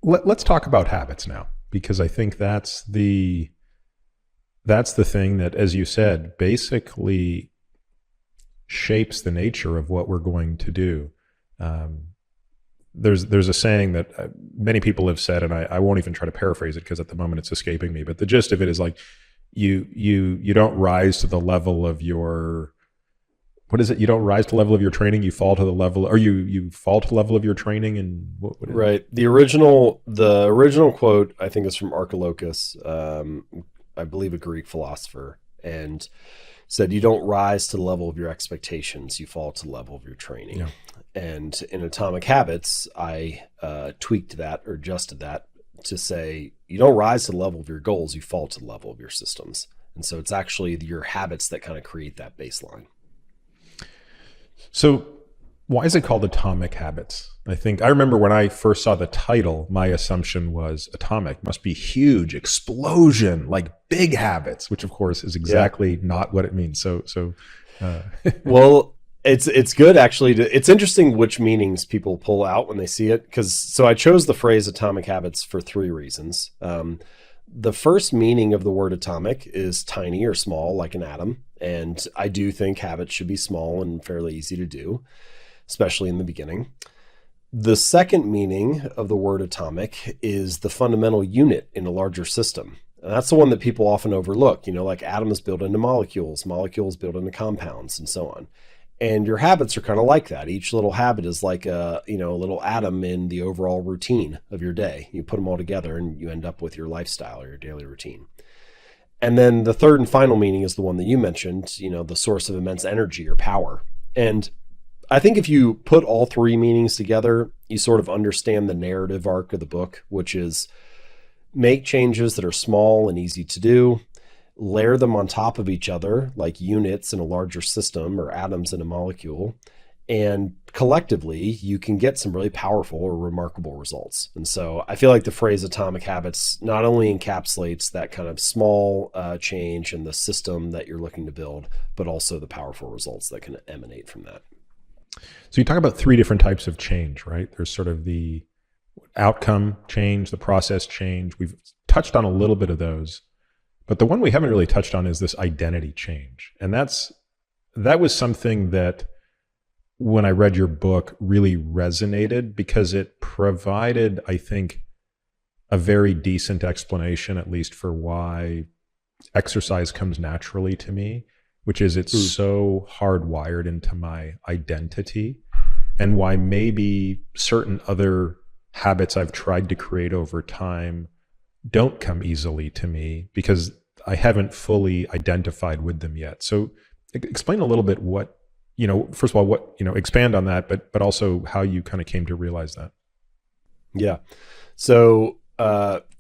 let's talk about habits now, because I think that's the thing that, as you said, basically shapes the nature of what we're going to do. There's a saying that many people have said, and I won't even try to paraphrase it because at the moment it's escaping me, but the gist of it is like, you don't rise to the level of your, what is it? You don't rise to the level of your training, you fall to the level, or you fall to the level of your training. And what right. The original quote, I think, is from Archilochus, I believe a Greek philosopher, and said, you don't rise to the level of your expectations, you fall to the level of your training. Yeah. And in Atomic Habits, I tweaked that or adjusted that to say, you don't rise to the level of your goals, you fall to the level of your systems. And so it's actually your habits that kind of create that baseline. So why is it called Atomic Habits? I remember when I first saw the title, my assumption was atomic, must be huge, explosion, like big habits, which of course is exactly not what it means. Well, it's good actually. It's interesting which meanings people pull out when they see it. So I chose the phrase Atomic Habits for 3 reasons. The first meaning of the word atomic is tiny or small, like an atom. And I do think habits should be small and fairly easy to do, especially in the beginning. The second meaning of the word atomic is the fundamental unit in a larger system. And that's the one that people often overlook, like atoms build into molecules, molecules build into compounds, and so on. And your habits are kind of like that. Each little habit is like a little atom in the overall routine of your day. You put them all together and you end up with your lifestyle or your daily routine. And then the third and final meaning is the one that you mentioned, the source of immense energy or power. And I think if you put all 3 meanings together, you sort of understand the narrative arc of the book, which is make changes that are small and easy to do, layer them on top of each other like units in a larger system or atoms in a molecule, and collectively you can get some really powerful or remarkable results. And so I feel like the phrase Atomic Habits not only encapsulates that kind of small change in the system that you're looking to build, but also the powerful results that can emanate from that. So you talk about 3 different types of change, right? There's sort of the outcome change, the process change. We've touched on a little bit of those, but the one we haven't really touched on is this identity change. And that was something that when I read your book really resonated, because it provided, I think, a very decent explanation, at least for why exercise comes naturally to me, which is it's so hardwired into my identity, and why maybe certain other habits I've tried to create over time don't come easily to me because I haven't fully identified with them yet. So explain a little bit what, first of all, expand on that, but also how you kind of came to realize that. Yeah. So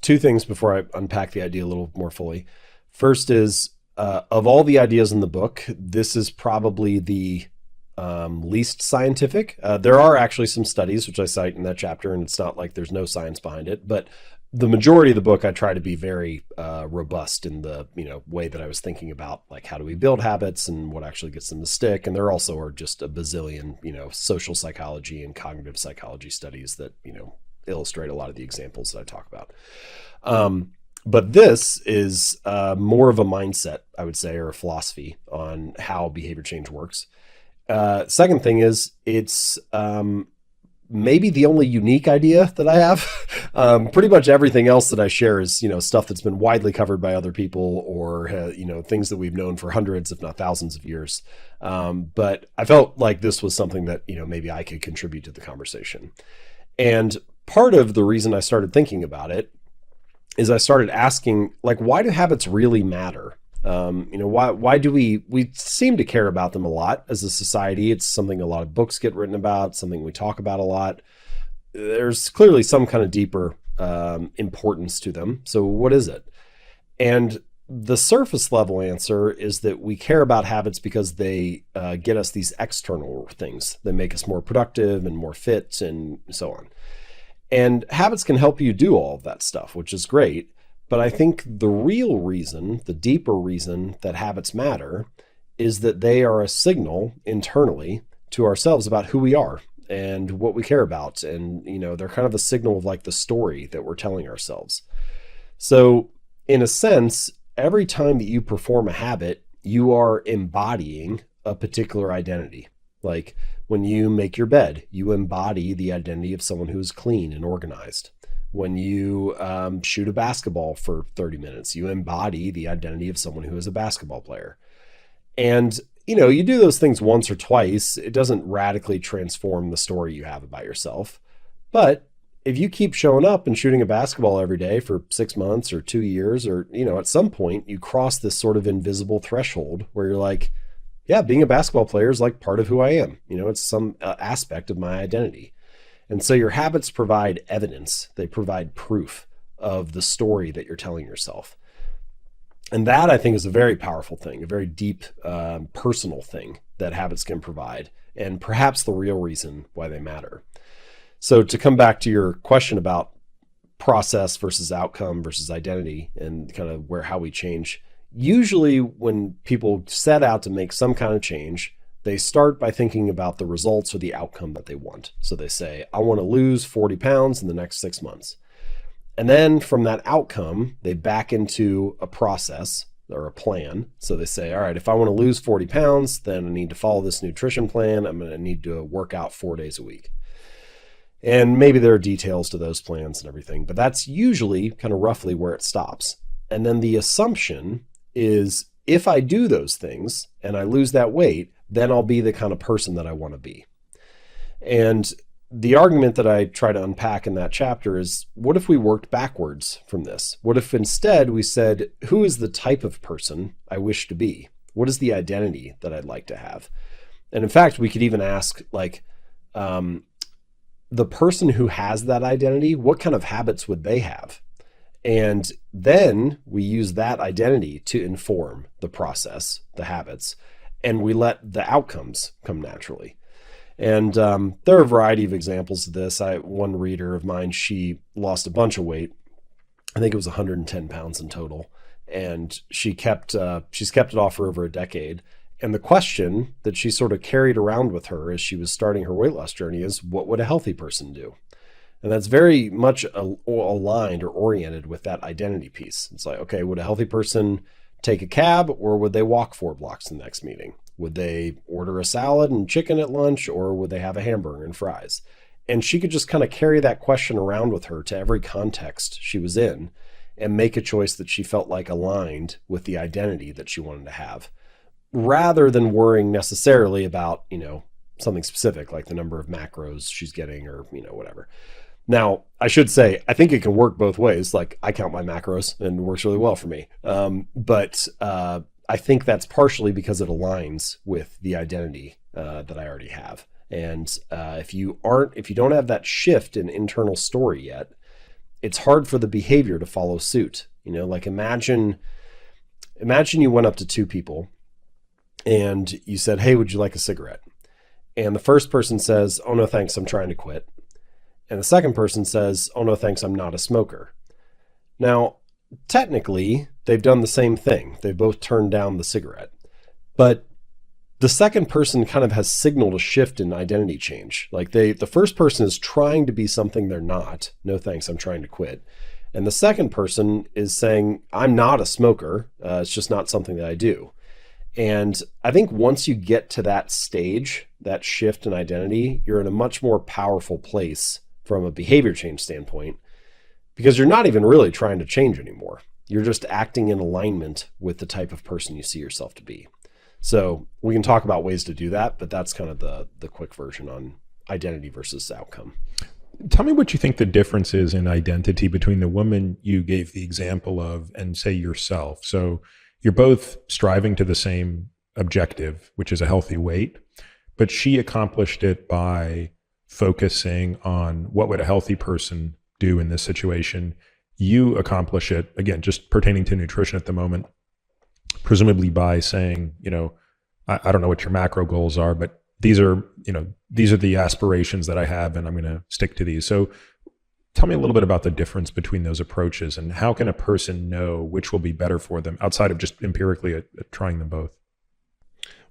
2 things before I unpack the idea a little more fully. First is, of all the ideas in the book, this is probably the least scientific. There are actually some studies which I cite in that chapter, and it's not like there's no science behind it, but the majority of the book I try to be very robust in the way that I was thinking about, like, how do we build habits and what actually gets them to stick. And there also are just a bazillion social psychology and cognitive psychology studies that illustrate a lot of the examples that I talk about. But this is more of a mindset, I would say, or a philosophy on how behavior change works. Second thing is, it's maybe the only unique idea that I have. Pretty much everything else that I share is, stuff that's been widely covered by other people, or, things that we've known for hundreds, if not thousands of years. But I felt like this was something that, maybe I could contribute to the conversation. And part of the reason I started thinking about it is I started asking, like, why do habits really matter? Why do we seem to care about them a lot as a society? It's something a lot of books get written about, something we talk about a lot. There's clearly some kind of deeper importance to them. So what is it? And the surface level answer is that we care about habits because they get us these external things that make us more productive and more fit and so on. And habits can help you do all of that stuff, which is great. But I think the real reason, the deeper reason that habits matter, is that they are a signal internally to ourselves about who we are and what we care about. And, they're kind of a signal of like the story that we're telling ourselves. So in a sense, every time that you perform a habit, you are embodying a particular identity. Like when you make your bed, you embody the identity of someone who is clean and organized. When you shoot a basketball for 30 minutes, you embody the identity of someone who is a basketball player. And, you do those things once or twice. It doesn't radically transform the story you have about yourself. But if you keep showing up and shooting a basketball every day for 6 months or 2 years, or, at some point you cross this sort of invisible threshold where you're like, yeah, being a basketball player is like part of who I am. It's some aspect of my identity. And so your habits provide evidence. They provide proof of the story that you're telling yourself. And that, I think, is a very powerful thing, a very deep, personal thing that habits can provide, and perhaps the real reason why they matter. So to come back to your question about process versus outcome versus identity and kind of how we change, usually when people set out to make some kind of change, they start by thinking about the results or the outcome that they want. So they say, I want to lose 40 pounds in the next 6 months. And then from that outcome, they back into a process or a plan. So they say, all right, if I want to lose 40 pounds, then I need to follow this nutrition plan. I'm going to need to work out 4 days a week. And maybe there are details to those plans and everything, but that's usually kind of roughly where it stops. And then the assumption is if I do those things and I lose that weight, then I'll be the kind of person that I want to be. And the argument that I try to unpack in that chapter is, what if we worked backwards from this? What if instead we said, who is the type of person I wish to be? What is the identity that I'd like to have? And in fact, we could even ask, like, the person who has that identity, what kind of habits would they have? And then we use that identity to inform the process, the habits, and we let the outcomes come naturally. And there are a variety of examples of this. One reader of mine, she lost a bunch of weight. I think it was 110 pounds in total. And she's kept it off for over a decade. And the question that she sort of carried around with her as she was starting her weight loss journey is, what would a healthy person do? And that's very much aligned or oriented with that identity piece. It's like, okay, would a healthy person take a cab, or would they walk 4 blocks to the next meeting? Would they order a salad and chicken at lunch, or would they have a hamburger and fries? And she could just kind of carry that question around with her to every context she was in and make a choice that she felt like aligned with the identity that she wanted to have, rather than worrying necessarily about, something specific like the number of macros she's getting or, whatever. Now, I should say, I think it can work both ways. Like, I count my macros and it works really well for me. But I think that's partially because it aligns with the identity that I already have. And if you don't have that shift in internal story yet, it's hard for the behavior to follow suit. Like imagine you went up to 2 people and you said, hey, would you like a cigarette? And the first person says, oh, no, thanks, I'm trying to quit. And the second person says, oh, no, thanks, I'm not a smoker. Now, technically, they've done the same thing. They both turned down the cigarette. But the second person kind of has signaled a shift in identity change. Like the first person is trying to be something they're not. No, thanks, I'm trying to quit. And the second person is saying, I'm not a smoker. It's just not something that I do. And I think once you get to that stage, that shift in identity, you're in a much more powerful place from a behavior change standpoint, because you're not even really trying to change anymore. You're just acting in alignment with the type of person you see yourself to be. So we can talk about ways to do that, but that's kind of the quick version on identity versus outcome. Tell me what you think the difference is in identity between the woman you gave the example of and, say, yourself. So you're both striving to the same objective, which is a healthy weight, but she accomplished it by focusing on what would a healthy person do in this situation. You accomplish it, again, just pertaining to nutrition at the moment, presumably by saying, I don't know what your macro goals are, but these are the aspirations that I have, and I'm going to stick to these. So tell me a little bit about the difference between those approaches, and how can a person know which will be better for them outside of just empirically trying them both?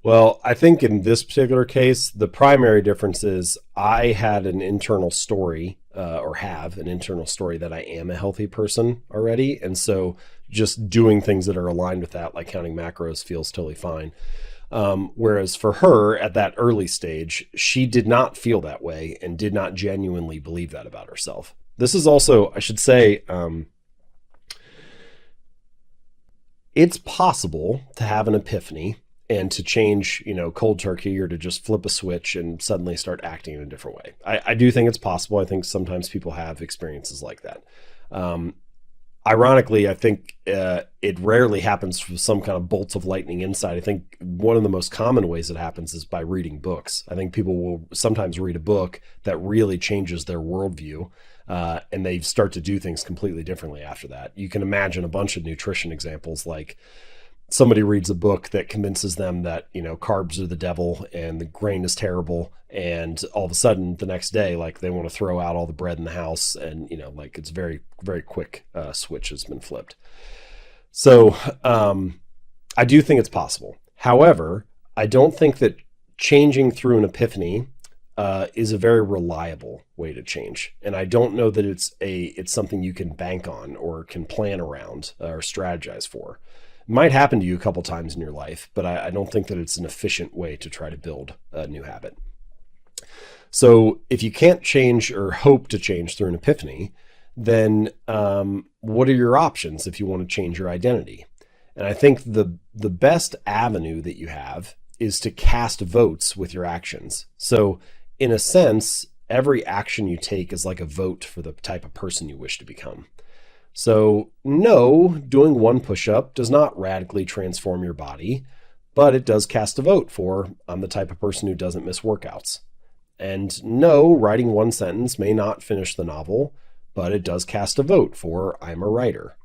Well, I think in this particular case, the primary difference is I had an internal story, or have an internal story that I am a healthy person already. And so just doing things that are aligned with that, like counting macros, feels totally fine. Whereas for her at that early stage, she did not feel that way and did not genuinely believe that about herself. This is also, I should say, it's possible to have an epiphany and to change, cold turkey, or to just flip a switch and suddenly start acting in a different way. I do think it's possible. I think sometimes people have experiences like that. Ironically, I think it rarely happens with some kind of bolts of lightning insight. I think one of the most common ways it happens is by reading books. I think people will sometimes read a book that really changes their worldview, and they start to do things completely differently after that. You can imagine a bunch of nutrition examples, like somebody reads a book that convinces them that, carbs are the devil and the grain is terrible. And all of a sudden the next day, like, they want to throw out all the bread in the house, and, it's very, very quick switch has been flipped. So I do think it's possible. However, I don't think that changing through an epiphany is a very reliable way to change. And I don't know that it's something you can bank on or can plan around or strategize for. It might happen to you a couple times in your life, but I don't think that it's an efficient way to try to build a new habit. So if you can't change or hope to change through an epiphany, then what are your options if you want to change your identity? And I think the best avenue that you have is to cast votes with your actions. So in a sense, every action you take is like a vote for the type of person you wish to become. So no, doing one push-up does not radically transform your body, but it does cast a vote for, I'm the type of person who doesn't miss workouts. And no, writing one sentence may not finish the novel, but it does cast a vote for, I'm a writer.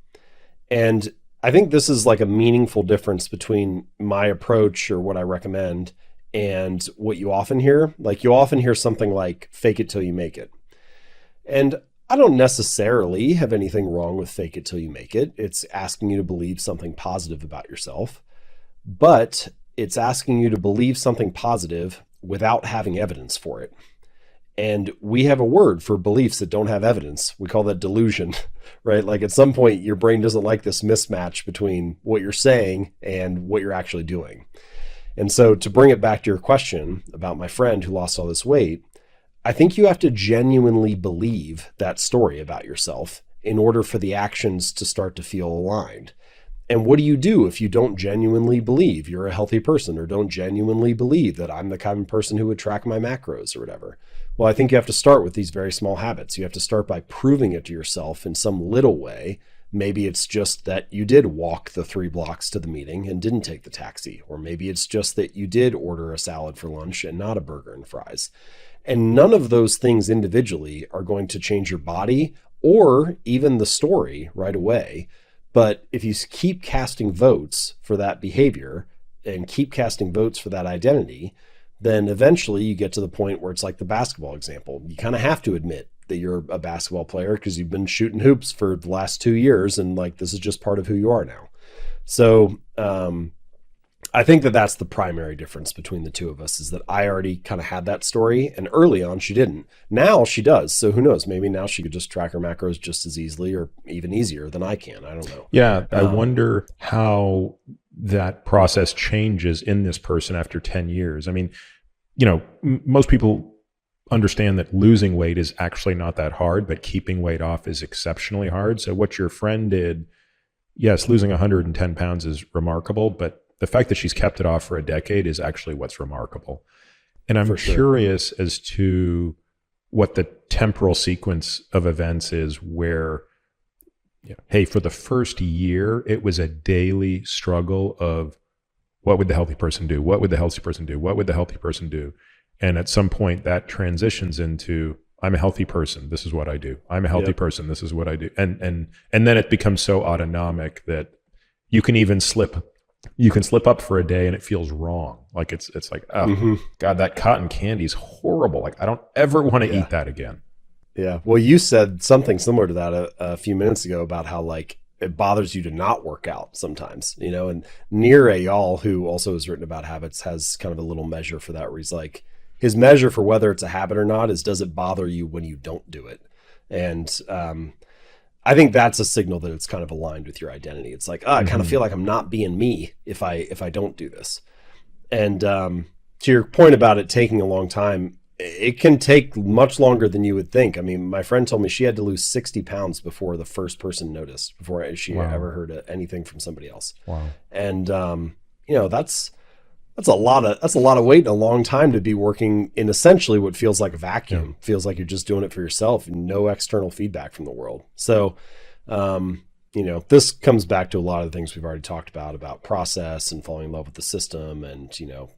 And I think this is like a meaningful difference between my approach, or what I recommend, and what you often hear. Like, you often hear something like, fake it till you make it. And I don't necessarily have anything wrong with fake it till you make it. It's asking you to believe something positive about yourself, but it's asking you to believe something positive without having evidence for it. And we have a word for beliefs that don't have evidence. We call that delusion, right? Like, at some point, your brain doesn't like this mismatch between what you're saying and what you're actually doing. And so, to bring it back to your question about my friend who lost all this weight, I think you have to genuinely believe that story about yourself in order for the actions to start to feel aligned. And what do you do if you don't genuinely believe you're a healthy person, or don't genuinely believe that I'm the kind of person who would track my macros or whatever? Well, I think you have to start with these very small habits. You have to start by proving it to yourself in some little way. Maybe it's just that you did walk the 3 blocks to the meeting and didn't take the taxi. Or maybe it's just that you did order a salad for lunch and not a burger and fries. And none of those things individually are going to change your body or even the story right away. But if you keep casting votes for that behavior and keep casting votes for that identity, then eventually you get to the point where it's like the basketball example. You kind of have to admit that you're a basketball player because you've been shooting hoops for the last 2 years, and like, this is just part of who you are now. So I think that that's the primary difference between the two of us, is that I already kind of had that story, and early on she didn't. Now she does. So who knows? Maybe now she could just track her macros just as easily or even easier than I can. I don't know. Yeah. I wonder how that process changes in this person after 10 years. I mean, most people understand that losing weight is actually not that hard, but keeping weight off is exceptionally hard. So what your friend did, yes, losing 110 pounds is remarkable, but the fact that she's kept it off for a decade is actually what's remarkable. And I'm curious as to what the temporal sequence of events is where, hey, for the first year, it was a daily struggle of, what would the healthy person do? What would the healthy person do? What would the healthy person do? And at some point that transitions into, I'm a healthy person, this is what I do. I'm a healthy person, this is what I do. And then it becomes so autonomic that you can even slip up for a day and it feels wrong. Like it's like, oh God, that cotton candy is horrible. Like, I don't ever want to eat that again. Yeah. Well, you said something similar to that a few minutes ago about how, like, it bothers you to not work out sometimes, you know. And Nir Eyal, who also has written about habits, has kind of a little measure for that, where he's like, his measure for whether it's a habit or not is, does it bother you when you don't do it? And I think that's a signal that it's kind of aligned with your identity. It's like, I kind of feel like I'm not being me if I don't do this. And to your point about it taking a long time, it can take much longer than you would think. I mean, my friend told me she had to lose 60 pounds before the first person noticed, before she ever heard anything from somebody else. Wow. And you know, that's a lot of weight and a long time to be working in essentially what feels like a vacuum. Feels like you're just doing it for yourself and no external feedback from the world. So, you know, this comes back to a lot of the things we've already talked about process and falling in love with the system. And, you know,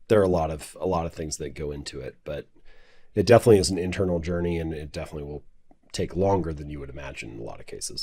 there are a lot of things that go into it, but it definitely is an internal journey, and it definitely will take longer than you would imagine in a lot of cases.